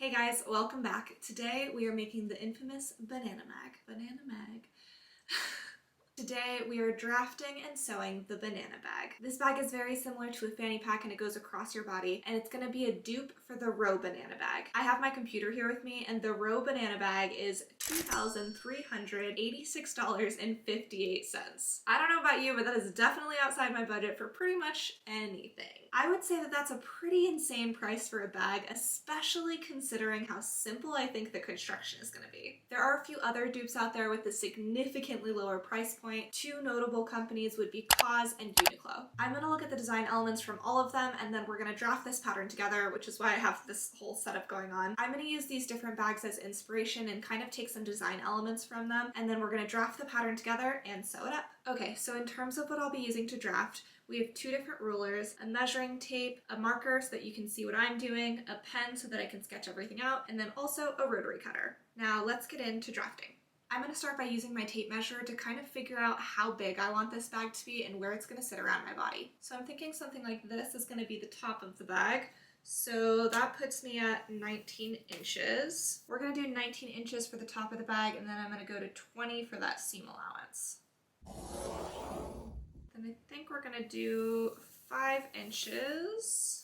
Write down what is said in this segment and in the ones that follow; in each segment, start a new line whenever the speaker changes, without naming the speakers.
Hey guys, welcome back. Today we are making the infamous banana mag. Today we are drafting and sewing the banana bag. This bag is very similar to a fanny pack and it goes across your body, and it's going to be a dupe for the row banana bag. I have my computer here with me and the row banana bag is $2,386.58. I don't know about you, but that is definitely outside my budget for pretty much anything. I would say that that's a pretty insane price for a bag, especially considering how simple I think the construction is going to be. There are a few other dupes out there with a significantly lower price point. Two notable companies would be Cause and Uniqlo. I'm going to look at the design elements from all of them and then we're going to draft this pattern together, which is why I have this whole setup going on. I'm going to use these different bags as inspiration and kind of take some design elements from them, and then we're going to draft the pattern together and sew it up. Okay, so in terms of what I'll be using to draft, we have two different rulers, a measuring tape, a marker so that you can see what I'm doing, a pen so that I can sketch everything out, and then also a rotary cutter. Now let's get into drafting. I'm going to start by using my tape measure to kind of figure out how big I want this bag to be and where it's going to sit around my body. So I'm thinking something like this is going to be the top of the bag. So that puts me at 19 inches. We're going to do 19 inches for the top of the bag, and then I'm going to go to 20 for that seam allowance. Then I think we're going to do 5 inches.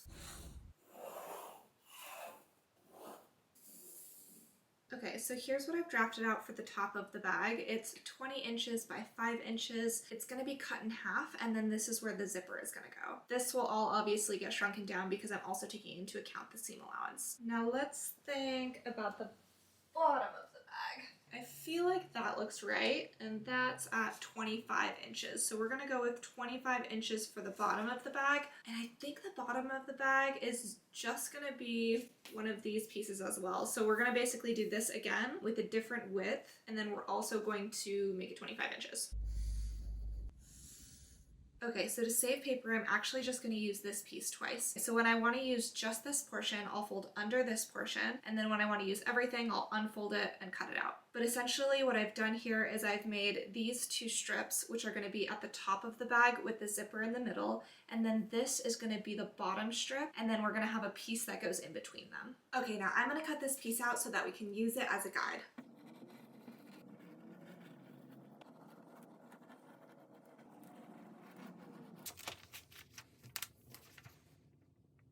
Okay, so here's what I've drafted out for the top of the bag. It's 20 inches by 5 inches. It's going to be cut in half, and then this is where the zipper is going to go. This will all obviously get shrunken down because I'm also taking into account the seam allowance. Now let's think about the bottom of the bag. I feel like that looks right, and that's at 25 inches. So we're going to go with 25 inches for the bottom of the bag, and I think the bottom of the bag is just going to be one of these pieces as well. So we're going to basically do this again with a different width, and then we're also going to make it 25 inches. Okay, so to save paper, I'm actually just going to use this piece twice. So when I want to use just this portion, I'll fold under this portion, and then when I want to use everything, I'll unfold it and cut it out. But essentially what I've done here is I've made these two strips, which are going to be at the top of the bag with the zipper in the middle, and then this is going to be the bottom strip, and then we're going to have a piece that goes in between them. Okay, now I'm going to cut this piece out so that we can use it as a guide.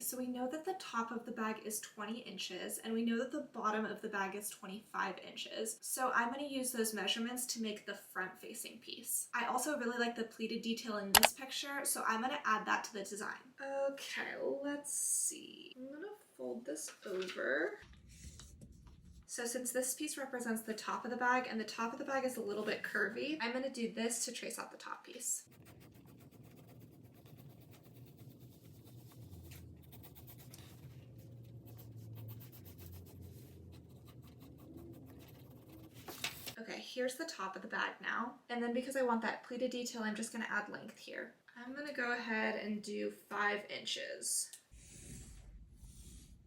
So we know that the top of the bag is 20 inches and we know that the bottom of the bag is 25 inches. So I'm going to use those measurements to make the front facing piece. I also really like the pleated detail in this picture, so I'm going to add that to the design. Okay, let's see. I'm going to fold this over. So since this piece represents the top of the bag and the top of the bag is a little bit curvy, I'm going to do this to trace out the top piece. Okay, here's the top of the bag now. And then because I want that pleated detail, I'm just going to add length here. I'm going to go ahead and do 5 inches.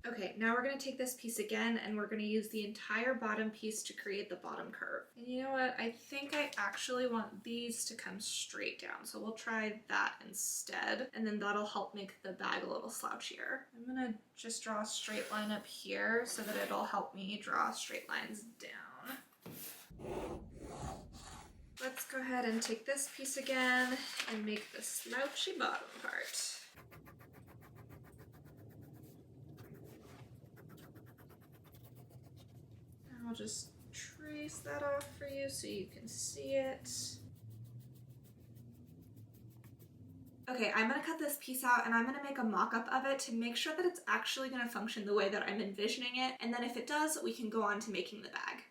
Okay, now we're going to take this piece again and we're going to use the entire bottom piece to create the bottom curve. And you know what? I think I actually want these to come straight down. So we'll try that instead. And then that'll help make the bag a little slouchier. I'm going to just draw a straight line up here so that it'll help me draw straight lines down. Let's go ahead and take this piece again and make the slouchy bottom part. And I'll just trace that off for you so you can see it. Okay, I'm going to cut this piece out and I'm going to make a mock-up of it to make sure that it's actually going to function the way that I'm envisioning it, and then if it does, we can go on to making the bag.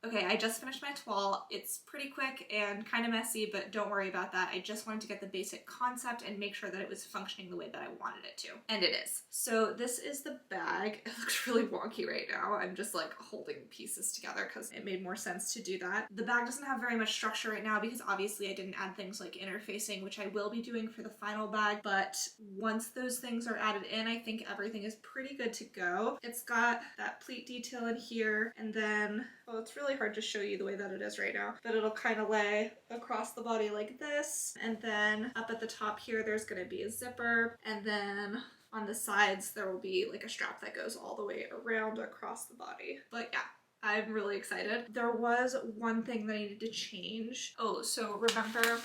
Okay, I just finished my toile. It's pretty quick and kind of messy, but don't worry about that. I just wanted to get the basic concept and make sure that it was functioning the way that I wanted it to. And it is. So this is the bag. It looks really wonky right now. I'm just like holding pieces together because it made more sense to do that. The bag doesn't have very much structure right now because obviously I didn't add things like interfacing, which I will be doing for the final bag, but once those things are added in, I think everything is pretty good to go. It's got that pleat detail in here, and then, well, it's really hard to show you the way that it is right now, but it'll kind of lay across the body like this, and then up at the top here there's going to be a zipper, and then on the sides there will be like a strap that goes all the way around across the body. But yeah, I'm really excited. There was one thing that I needed to change. Oh, so remember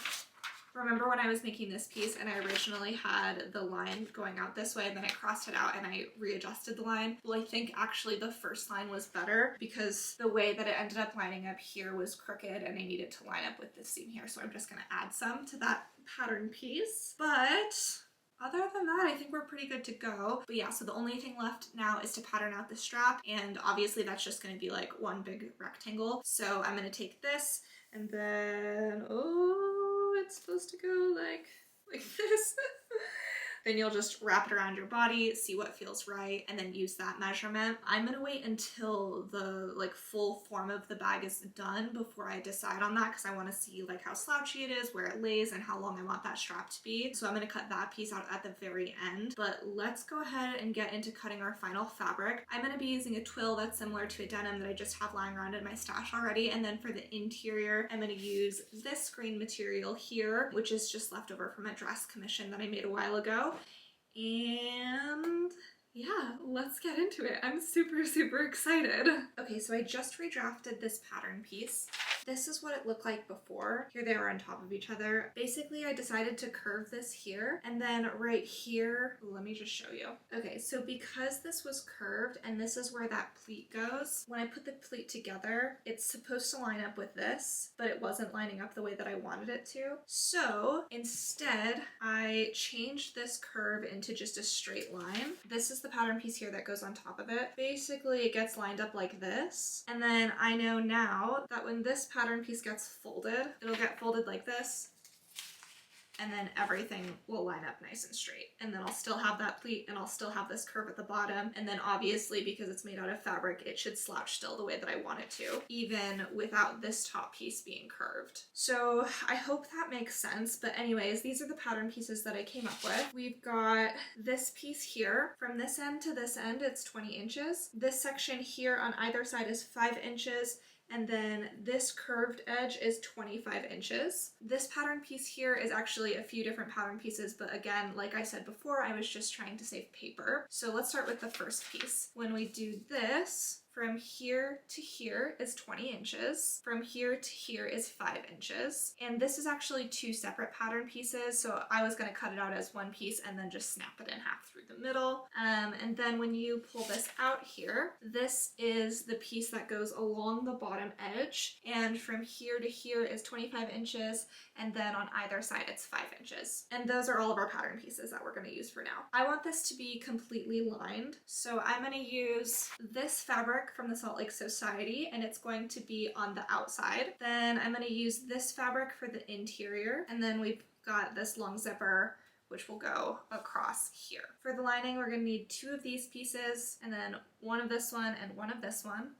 when I was making this piece and I originally had the line going out this way and then I crossed it out and I readjusted the line? Well, I think actually the first line was better because the way that it ended up lining up here was crooked and I needed to line up with this seam here. So I'm just gonna add some to that pattern piece. But other than that, I think we're pretty good to go. But yeah, so the only thing left now is to pattern out the strap, and obviously that's just gonna be like one big rectangle. So I'm gonna take this and then, oh, it's supposed to go like this. Then you'll just wrap it around your body, see what feels right, and then use that measurement. I'm gonna wait until the like full form of the bag is done before I decide on that because I want to see like how slouchy it is, where it lays, and how long I want that strap to be. So I'm gonna cut that piece out at the very end. But let's go ahead and get into cutting our final fabric. I'm gonna be using a twill that's similar to a denim that I just have lying around in my stash already. And then for the interior, I'm gonna use this green material here, which is just left over from a dress commission that I made a while ago. And yeah, let's get into it. I'm super, super excited. Okay, so I just redrafted this pattern piece. This is what it looked like before. Here they are on top of each other. Basically, I decided to curve this here, and then right here, let me just show you. Okay, so because this was curved and this is where that pleat goes, when I put the pleat together, it's supposed to line up with this, but it wasn't lining up the way that I wanted it to. So instead, I changed this curve into just a straight line. This is the pattern piece here that goes on top of it. Basically, it gets lined up like this. And then I know now that when this pattern piece gets folded, it'll get folded like this, and then everything will line up nice and straight. And then I'll still have that pleat and I'll still have this curve at the bottom. And then obviously, because it's made out of fabric, it should slouch still the way that I want it to, even without this top piece being curved. So I hope that makes sense. But anyways, these are the pattern pieces that I came up with. We've got this piece here. From this end to this end, it's 20 inches. This section here on either side is 5 inches. And then this curved edge is 25 inches. This pattern piece here is actually a few different pattern pieces, but again, like I said before, I was just trying to save paper. So let's start with the first piece. When we do this, from here to here is 20 inches. From here to here is 5 inches. And this is actually 2 separate pattern pieces, so I was going to cut it out as one piece and then just snap it in half through the middle. And then when you pull this out here, this is the piece that goes along the bottom edge. And from here to here is 25 inches. And then on either side, it's 5 inches. And those are all of our pattern pieces that we're going to use for now. I want this to be completely lined. So I'm going to use this fabric from the Salt Lake Society, and it's going to be on the outside. Then I'm going to use this fabric for the interior. And then we've got this long zipper, which will go across here. For the lining, we're going to need 2 of these pieces, and then 1 of this one and 1 of this one.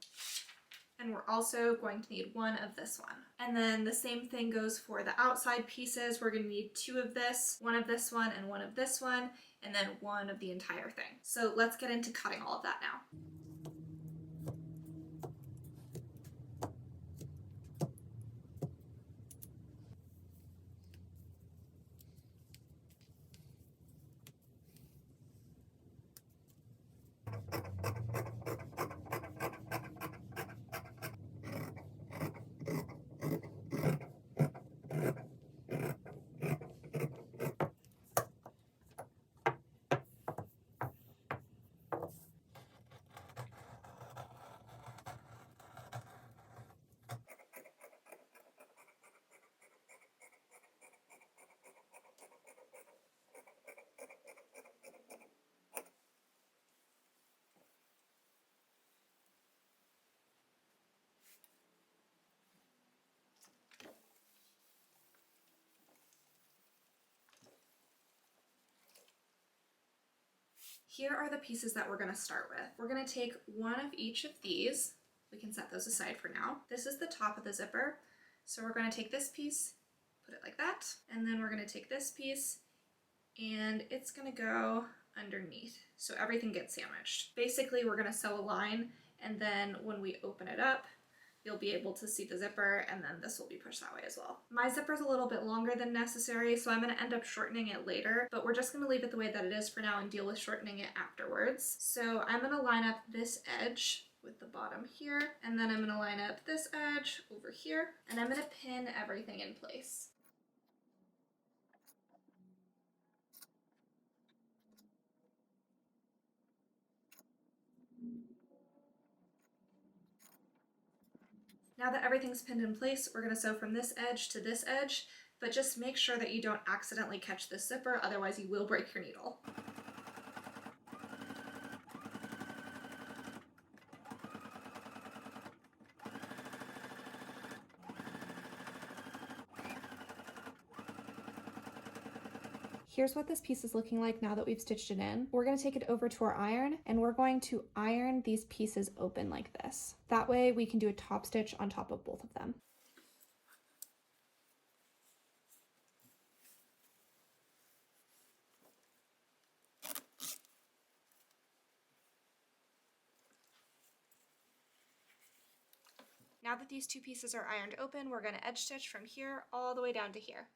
And we're also going to need 1 of this one. And then the same thing goes for the outside pieces. We're going to need 2 of this, 1 of this one, and 1 of this one, and then 1 of the entire thing. So let's get into cutting all of that now. Here are the pieces that we're gonna start with. We're gonna take one of each of these. We can set those aside for now. This is the top of the zipper. So we're gonna take this piece, put it like that, and then we're gonna take this piece and it's gonna go underneath. So everything gets sandwiched. Basically, we're gonna sew a line, and then when we open it up, you'll be able to see the zipper, and then this will be pushed that way as well. My zipper is a little bit longer than necessary, so I'm gonna end up shortening it later, but we're just gonna leave it the way that it is for now and deal with shortening it afterwards. So I'm gonna line up this edge with the bottom here, and then I'm gonna line up this edge over here, and I'm gonna pin everything in place. Now that everything's pinned in place, we're gonna sew from this edge to this edge, but just make sure that you don't accidentally catch this zipper, otherwise you will break your needle. Here's what this piece is looking like now that we've stitched it in. We're gonna take it over to our iron, and we're going to iron these pieces open like this. That way we can do a top stitch on top of both of them. Now that these two pieces are ironed open, we're gonna edge stitch from here all the way down to here.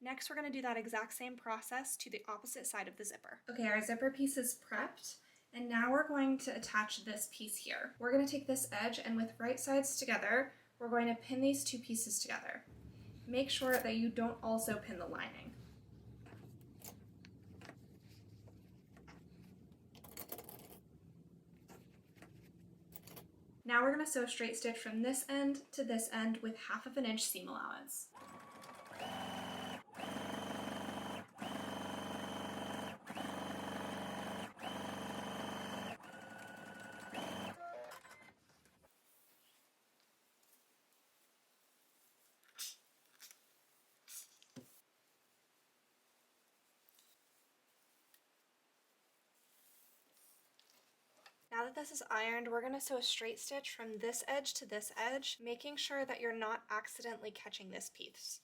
Next, we're going to do that exact same process to the opposite side of the zipper. Okay, our zipper piece is prepped, and now we're going to attach this piece here. We're going to take this edge, and with right sides together, we're going to pin these two pieces together. Make sure that you don't also pin the lining. Now we're going to sew a straight stitch from this end to this end with 1/2 inch seam allowance. Now that this is ironed, we're going to sew a straight stitch from this edge to this edge, making sure that you're not accidentally catching this piece.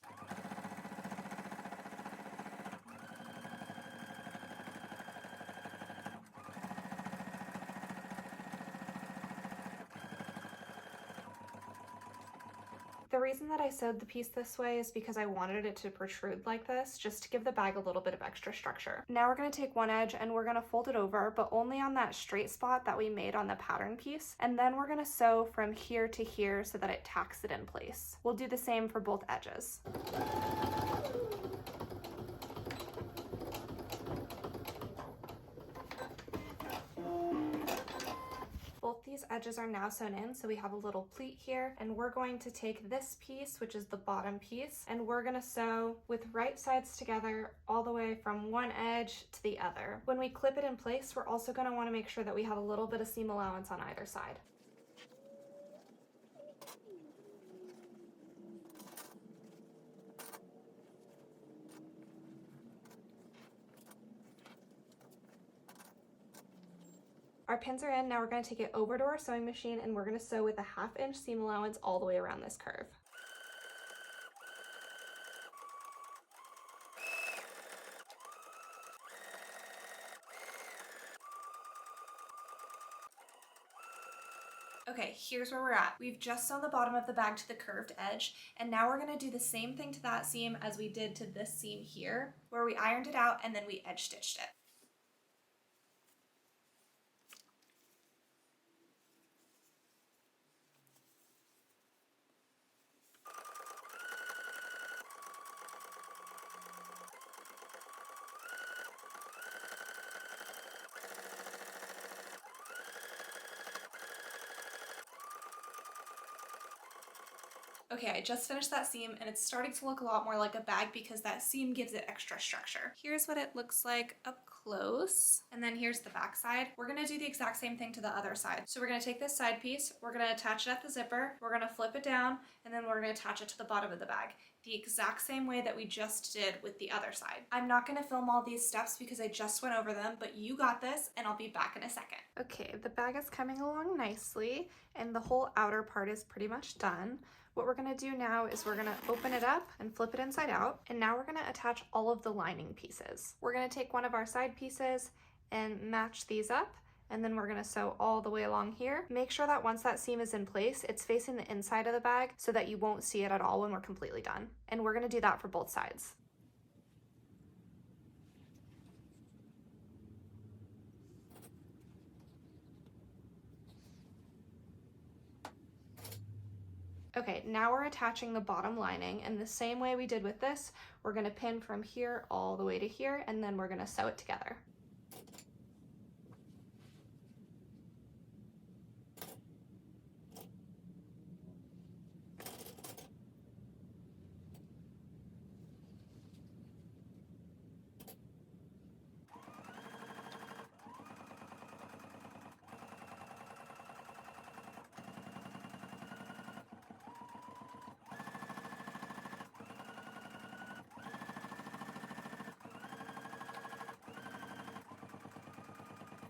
The reason that I sewed the piece this way is because I wanted it to protrude like this, just to give the bag a little bit of extra structure. Now we're going to take one edge and we're going to fold it over, but only on that straight spot that we made on the pattern piece. And then we're going to sew from here to here so that it tacks it in place. We'll do the same for both edges. Both these edges are now sewn in, so we have a little pleat here, and we're going to take this piece, which is the bottom piece, and we're going to sew with right sides together all the way from one edge to the other. When we clip it in place, we're also going to want to make sure that we have a little bit of seam allowance on either side. Our pins are in, now we're going to take it over to our sewing machine and we're going to sew with a 1/2 inch seam allowance all the way around this curve. Okay, here's where we're at. We've just sewn the bottom of the bag to the curved edge, and now we're going to do the same thing to that seam as we did to this seam here, where we ironed it out and then we edge stitched it. Okay, I just finished that seam and it's starting to look a lot more like a bag because that seam gives it extra structure. Here's what it looks like up close. And then here's the back side. We're gonna do the exact same thing to the other side. So we're gonna take this side piece, we're gonna attach it at the zipper, we're gonna flip it down, and then we're gonna attach it to the bottom of the bag, the exact same way that we just did with the other side. I'm not gonna film all these steps because I just went over them, but you got this, and I'll be back in a second. Okay, the bag is coming along nicely, and the whole outer part is pretty much done. What we're gonna do now is we're gonna open it up and flip it inside out, and now we're gonna attach all of the lining pieces. We're gonna take one of our side pieces and match these up, and then we're gonna sew all the way along here. Make sure that once that seam is in place, it's facing the inside of the bag so that you won't see it at all when we're completely done. And we're gonna do that for both sides. Okay, now we're attaching the bottom lining, and the same way we did with this, we're gonna pin from here all the way to here, and then we're gonna sew it together.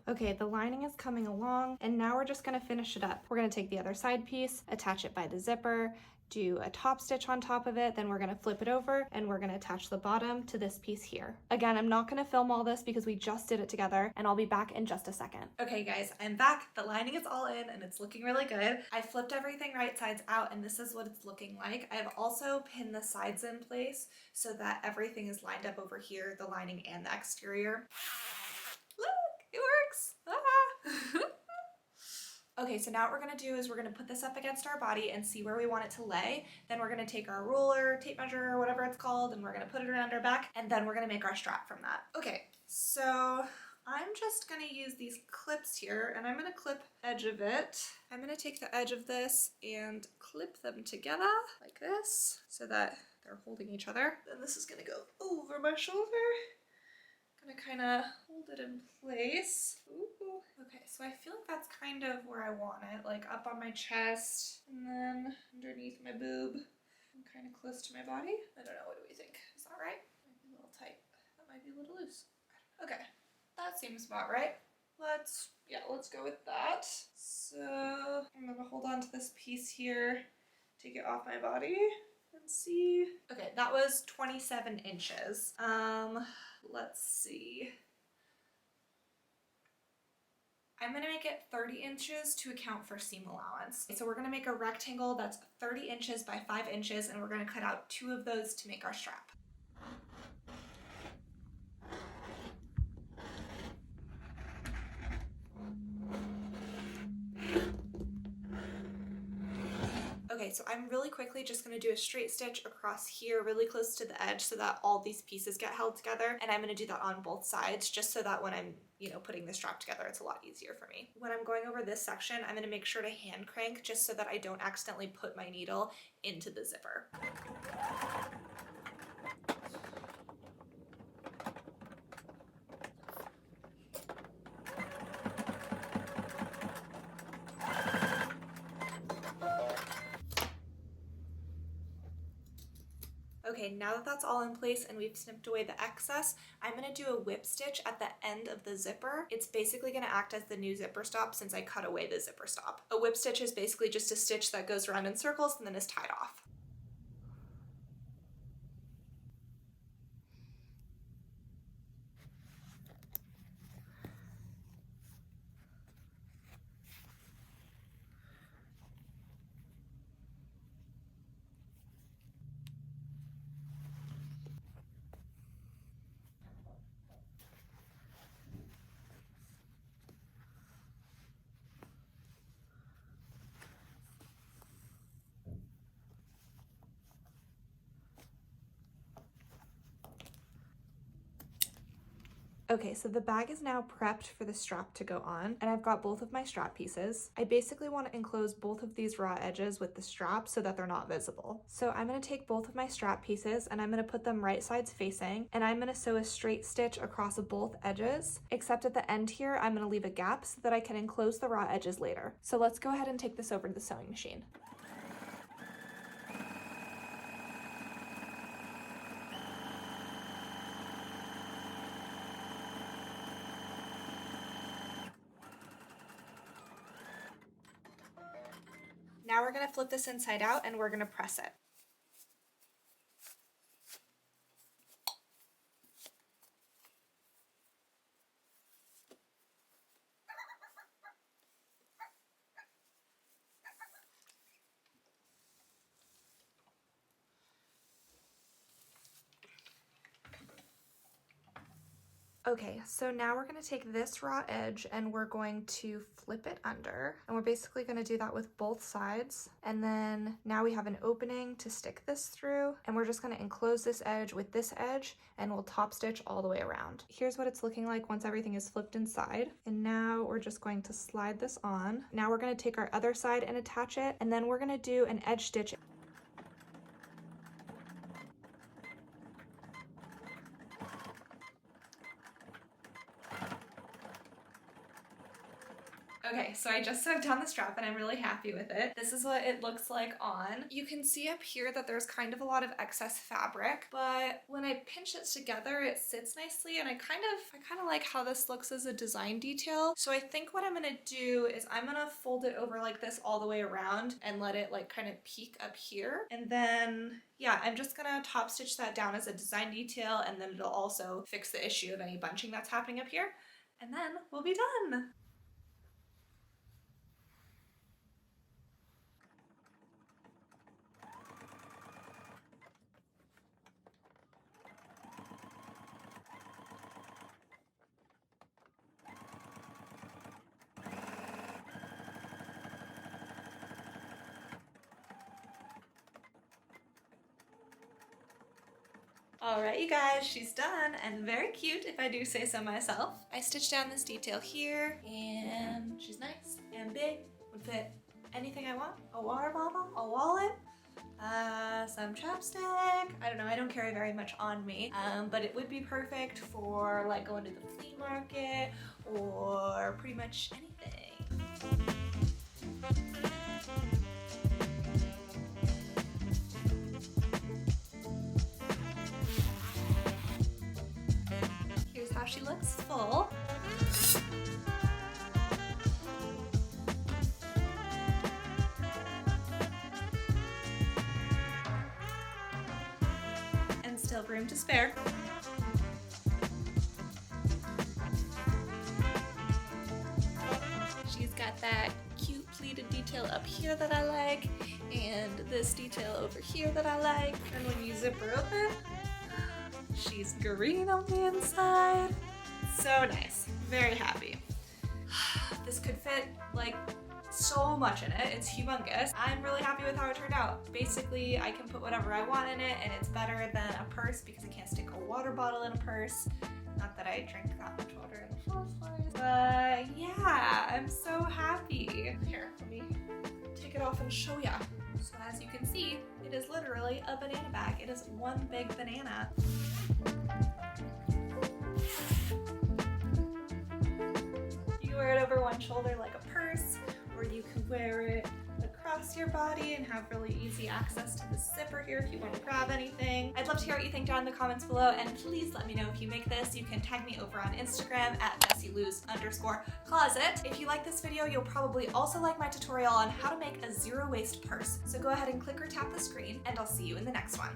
Okay, the lining is coming along, and now we're just gonna finish it up. We're gonna take the other side piece, attach it by the zipper, do a top stitch on top of it, then we're gonna flip it over, and we're gonna attach the bottom to this piece here. Again, I'm not gonna film all this because we just did it together, and I'll be back in just a second. Okay guys, I'm back. The lining is all in, and it's looking really good. I flipped everything right sides out, and this is what it's looking like. I have also pinned the sides in place so that everything is lined up over here, the lining and the exterior. It works! Ah. Okay, so now what we're gonna do is we're gonna put this up against our body and see where we want it to lay. Then we're gonna take our ruler, tape measure, or whatever it's called, and we're gonna put it around our back, and then we're gonna make our strap from that. Okay, so I'm just gonna use these clips here, and I'm gonna clip edge of it. I'm gonna take the edge of this and clip them together like this so that they're holding each other. Then this is gonna go over my shoulder. Gonna kind of hold it in place. Ooh. Okay, so I feel like that's kind of where I want it, like up on my chest and then underneath my boob and kind of close to my body. I don't know, what do we think? Is that right? Might be a little tight. That might be a little loose. Okay, that seems about right. Let's go with that. So I'm gonna hold on to this piece here, take it off my body and see. Okay, that was 27 inches. Let's see. I'm gonna make it 30 inches to account for seam allowance. So we're gonna make a rectangle that's 30 inches by 5 inches, and we're gonna cut out 2 of those to make our strap. Okay, so I'm really quickly just gonna do a straight stitch across here really close to the edge so that all these pieces get held together, and I'm gonna do that on both sides just so that when I'm, putting the strap together, it's a lot easier for me. When I'm going over this section, I'm gonna make sure to hand crank just so that I don't accidentally put my needle into the zipper. Okay, now that that's all in place and we've snipped away the excess, I'm gonna do a whip stitch at the end of the zipper. It's basically gonna act as the new zipper stop since I cut away the zipper stop. A whip stitch is basically just a stitch that goes around in circles and then is tied off. Okay, so the bag is now prepped for the strap to go on, and I've got both of my strap pieces. I basically want to enclose both of these raw edges with the strap so that they're not visible. So I'm going to take both of my strap pieces and I'm going to put them right sides facing, and I'm going to sew a straight stitch across both edges, except at the end here, I'm going to leave a gap so that I can enclose the raw edges later. So let's go ahead and take this over to the sewing machine. Now we're going to flip this inside out and we're going to press it. Okay, so now we're going to take this raw edge and we're going to flip it under, and we're basically going to do that with both sides. And then now we have an opening to stick this through, and we're just going to enclose this edge with this edge and we'll top stitch all the way around. Here's what it's looking like once everything is flipped inside. And now we're just going to slide this on. Now we're going to take our other side and attach it, and then we're going to do an edge stitch. Okay, so I just sewed down the strap and I'm really happy with it. This is what it looks like on. You can see up here that there's kind of a lot of excess fabric, but when I pinch it together, it sits nicely, and I kind of like how this looks as a design detail. So I think what I'm gonna do is I'm gonna fold it over like this all the way around and let it like kind of peek up here. And then, yeah, I'm just gonna top stitch that down as a design detail, and then it'll also fix the issue of any bunching that's happening up here. And then we'll be done. Alright, you guys, she's done, and very cute if I do say so myself. I stitched down this detail here, and she's nice and big, would fit anything I want. A water bottle, a wallet, some chapstick. I don't know, I don't carry very much on me, but it would be perfect for like going to the flea market or pretty much anything. How she looks full. And still room to spare. She's got that cute pleated detail up here that I like, and this detail over here that I like. And when you zip her open, she's green on the inside. So nice. Very happy. This could fit like so much in it. It's humongous. I'm really happy with how it turned out. Basically, I can put whatever I want in it, and it's better than a purse because I can't stick a water bottle in a purse. Not that I drink that much water in the first place. But yeah, I'm so happy. Here, let me take it off and show ya. So as you can see, it is literally a banana bag. It is one big banana. You can wear it over one shoulder like a purse, or you can wear it across your body and have really easy access to the zipper here if you want to grab anything. I'd love to hear what you think down in the comments below, and please let me know if you make this. You can tag me over on Instagram at messylous_closet. If you like this video, you'll probably also like my tutorial on how to make a zero waste purse. So go ahead and click or tap the screen, and I'll see you in the next one.